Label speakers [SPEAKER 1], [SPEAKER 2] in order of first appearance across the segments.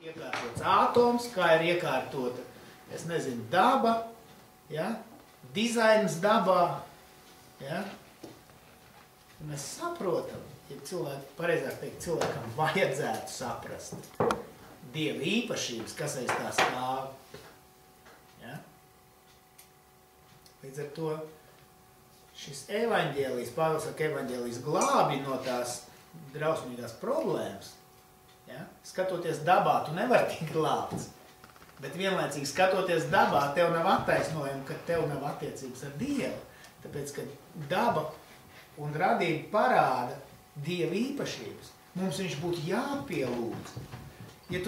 [SPEAKER 1] Iekārtots ātoms, kā ir iekārtota, es nezinu, daba, ja? Dizains dabā, ja? Mēs saprotam, ja cilvēki, pareizāk teikt, cilvēkam vajadzētu saprast Dieva īpašības, kas aiz tā stāv. Ja? Līdz ar to šis evaņģēlijs, Pāvils saka, evaņģēlijs glābi no tās drausmīgās problēmas. Ja? Skatoties dabā, tu nevari tikt glābts. Bet vienlaicīgi skatoties dabā, tev nav attaisnojuma, ka tev nav attiecības ar Dievu. Tāpēc, ka daba un radība parāda Dieva īpašības. Mums viņš būtu jāpielūdz. Ja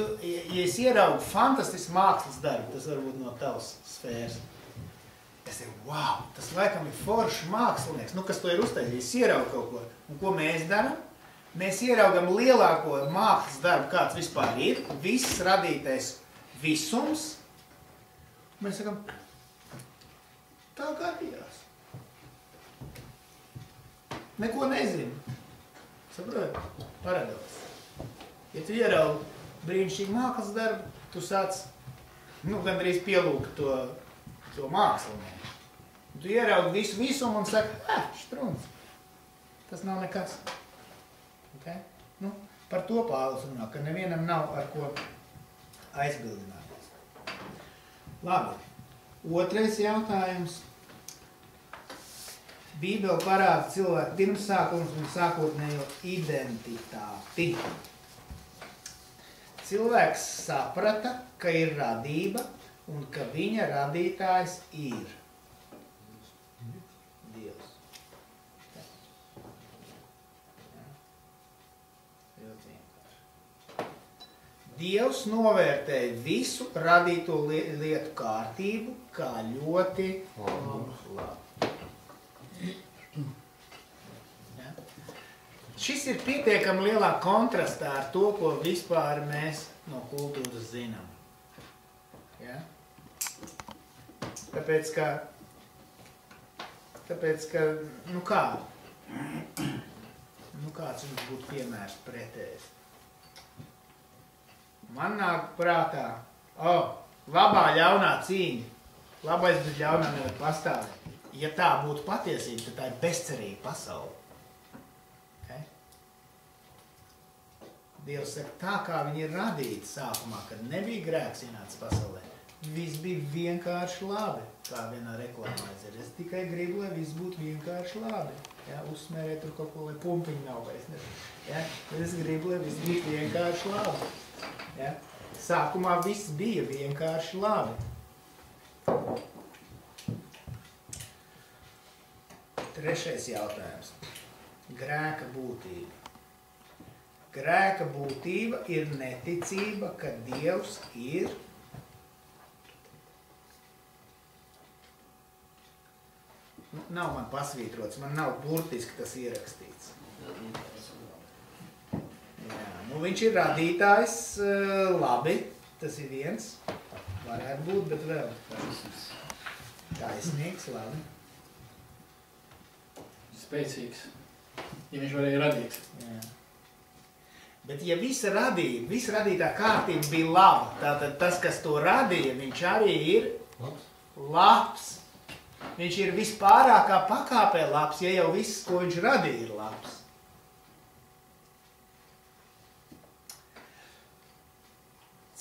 [SPEAKER 1] es ieraugu fantastisku mākslas darbu, tas varbūt no tavas sfēras. Es teiktu, wow, tas laikam ir foršs mākslinieks, kas to ir uztaisījis, ieraugu kaut ko. Un ko mēs darām? Mēs ieraugam lielāko mākslas darbu, kāds vispār ir, viss radītais visums. Mēs sakam, tā gadījās. Neko nezinu. Saproti? Paradoks. Ja tu ieraugi brīnišķīgu mākslas darbu, tu sāc, gandrīz pielūgt to mākslinieku. Tu ieraugi visu visumu un saki, štruns. Tas nav nekas. Okay? Par to Pāvils runā, ka nevienam nav ar ko aizbildināties. Labi. Otrais jautājums. Bībele parāda cilvēku pirmsākums un sākotnējo identitāti. Cilvēks saprata, ka ir radība un ka viņa radītājs ir Dievs. Dievs novērtēja visu radīto lietu kārtību kā ļoti labu. Ja? Šis ir pietiekami lielā kontrastā ar to, ko vispār mēs no kultūras zinām. Ja? Tāpēc, ka, kā? Kāds jums būtu piemērs pretējs? Man nāk prātā, labā ļaunā cīņa. Labais bez ļaunā nevar pastāvēt. Ja tā būtu patiesība, tad tā ir bezcerīga pasaule. Okay? Dievs saka, tā kā viņi ir radīti sākumā, kad nebija grēks ienācis pasaulē, viss bija vienkārši labi, kā vienā reklāmā ir. Es tikai gribu, lai viss būtu vienkārši labi. Ja? Uzsmērēt tur kaut ko, lai pumpiņi nav vairs. Ja? Es gribu, lai viss būtu vienkārši labi. Ja? Sākumā viss bija vienkārši labi. Trešais jautājums. Grēka būtība. Grēka būtība ir neticība, ka Dievs ir nav man pasvītrots, man nav burtiski tas ierakstīts. Viņš ir radītājs, labi, tas ir viens, varētu būt, bet vēl taisnīgs, labi.
[SPEAKER 2] Spēcīgs, ja viņš varēja radīt.
[SPEAKER 1] Jā. Bet ja visa radītā kārtība bija laba, tātad tas, kas to radīja, viņš arī ir labs. Viņš ir vispārākā pakāpē labs, ja jau viss, ko viņš radīja, ir labs.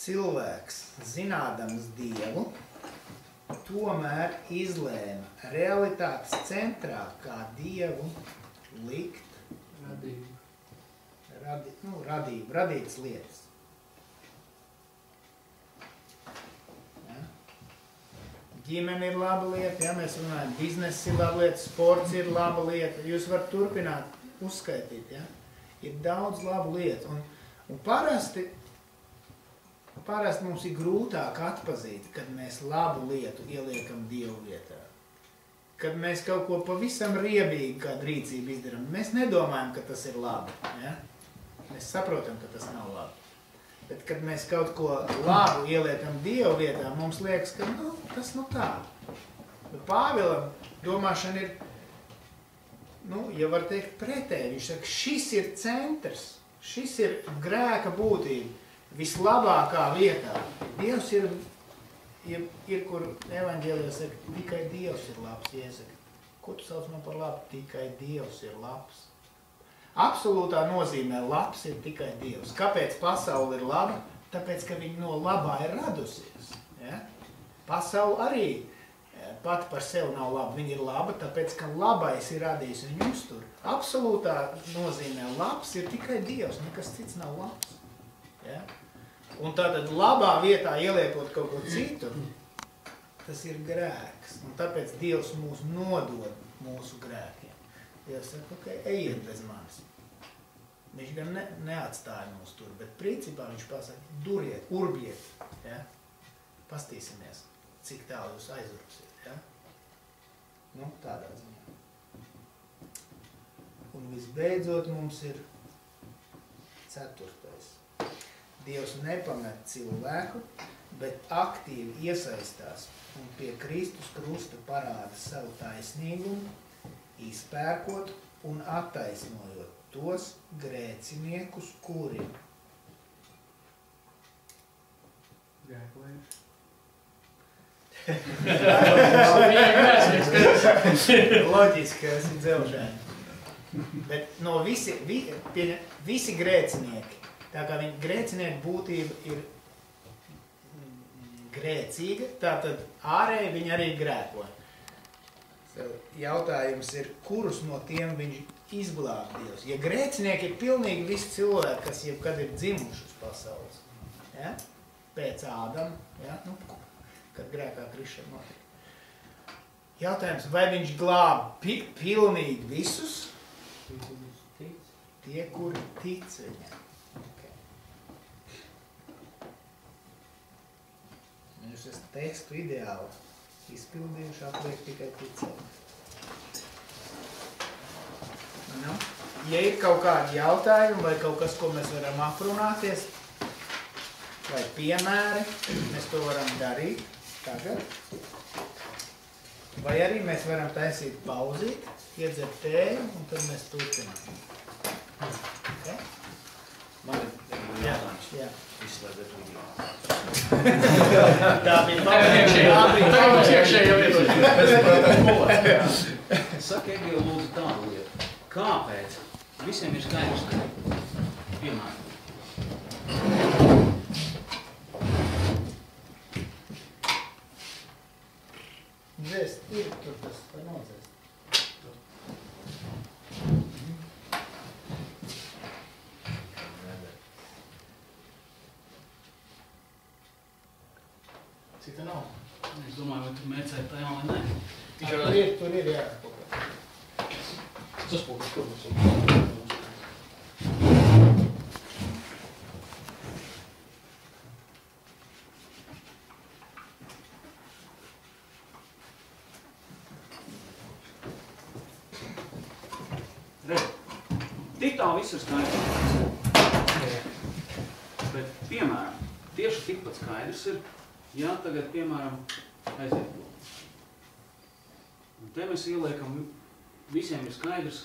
[SPEAKER 1] Cilvēks, zinādams Dievu, tomēr izlēma realitātes centrā, kā Dievu likt radītas lietas. Ja? Ģimene ir laba lieta, ja mēs runājam, bizness ir laba lieta, sports ir laba lieta. Jūs varat turpināt uzskaitīt, ja? Ir daudz labu lietu. Un parasti mums ir grūtāk atpazīt, kad mēs labu lietu ieliekam Dievu vietā. Kad mēs kaut ko pavisam riebīgi kādu rīcību izdarām, mēs nedomājam, ka tas ir labi. Ja? Mēs saprotam, ka tas nav labi. Bet, kad mēs kaut ko labu ieliekam Dievu vietā, mums liekas, ka tas tā. Bet Pāvilam domāšana ir, ja var teikt pretēji, viņš saka, šis ir centrs, šis ir grēka būtība. vislabākā vietā. Dievs ir, kur evaņģēlijā saka, tikai Dievs ir labs. Iesaka, ko tu sauc man par labu? Tikai Dievs ir labs. Absolūtā nozīmē labs ir tikai Dievs. Kāpēc pasaule ir laba? Tāpēc, ka viņa no labā ir radusies. Ja? Pasaule arī pati par sevi nav laba. Viņa ir laba, tāpēc, ka labais ir radījis viņu uztur. Absolūtā nozīmē labs ir tikai Dievs, nekas cits nav labs. Ja? Un tātad labā vietā ieliekot kaut ko citu, tas ir grēks. Un tāpēc Dievs mūs nodod mūsu grēkiem. Dievs saka, ok, ejiet bez manis. Viņš gan neatstāja mūs tur, bet principā viņš pasaka, duriet, urbiet. Ja? Pastīsimies, cik tālu jūs aizurksiet. Ja? Nu, tādā ziņā. Un visbeidzot mums ir 4. Dievs nepamet cilvēku, bet aktīvi iesaistās un pie Kristus krusta parāda savu taisnīgumu, izpērkot un attaisnojot tos grēciniekus, kuri
[SPEAKER 3] Grēkojuši.
[SPEAKER 1] Loģiski, ka esi dzelžēni. Bet no visi grēcinieki, tā kā viņa grēcinieku būtība ir grēcīga, tātad ārēji viņi arī grēkoja. Jautājums ir, kurus no tiem viņš izglāb Dievs? Ja grēcinieki ir pilnīgi visi cilvēki, kas jebkad ir dzimuši uz pasaules, ja? Pēc Ādama, ja? Nu, kad grēkā krišana notika. Jautājums, vai viņš glāb pilnīgi visus? Tie, kuri tic viņam. Okay. Jūs esat tekstu ideāli izpildījuši, atliek tikai ticēt. Nu, ja ir kaut kādi jautājumi vai kaut kas, ko mēs varam aprunāties, vai piemēri, mēs to varam darīt tagad. Vai arī mēs varam taisīt pauzīt, iedzert tēju, un tad mēs turpinām. Okay?
[SPEAKER 4] Man ir jautājums.
[SPEAKER 1] Jā.
[SPEAKER 4] Izslēdzēt video.
[SPEAKER 1] Tā bija
[SPEAKER 4] Saka, Egīla, lūdzu tādu lietu. Kāpēc? Visiem ir skaidrs, piemēram.
[SPEAKER 1] Dzēst ir, tur tas var nodzēst.
[SPEAKER 2] Cita nav.
[SPEAKER 4] Es domāju, vai tu mērcēt tajā vai ne?
[SPEAKER 1] Tur ir jā.
[SPEAKER 2] Saspūkas, kur mums ir.
[SPEAKER 4] Tik tā viss ir skaidrs. Bet, piemēram, tieši tikpat skaidrs ir, ja tagad, piemēram, aiziet. Un te mēs ieliekam, visiem ir skaidrs,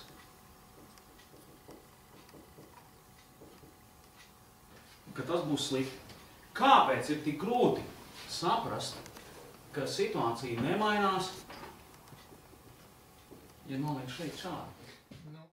[SPEAKER 4] ka tas būs slikti. Kāpēc ir tik grūti saprast, ka situācija nemainās, ja noliek šeit šādi?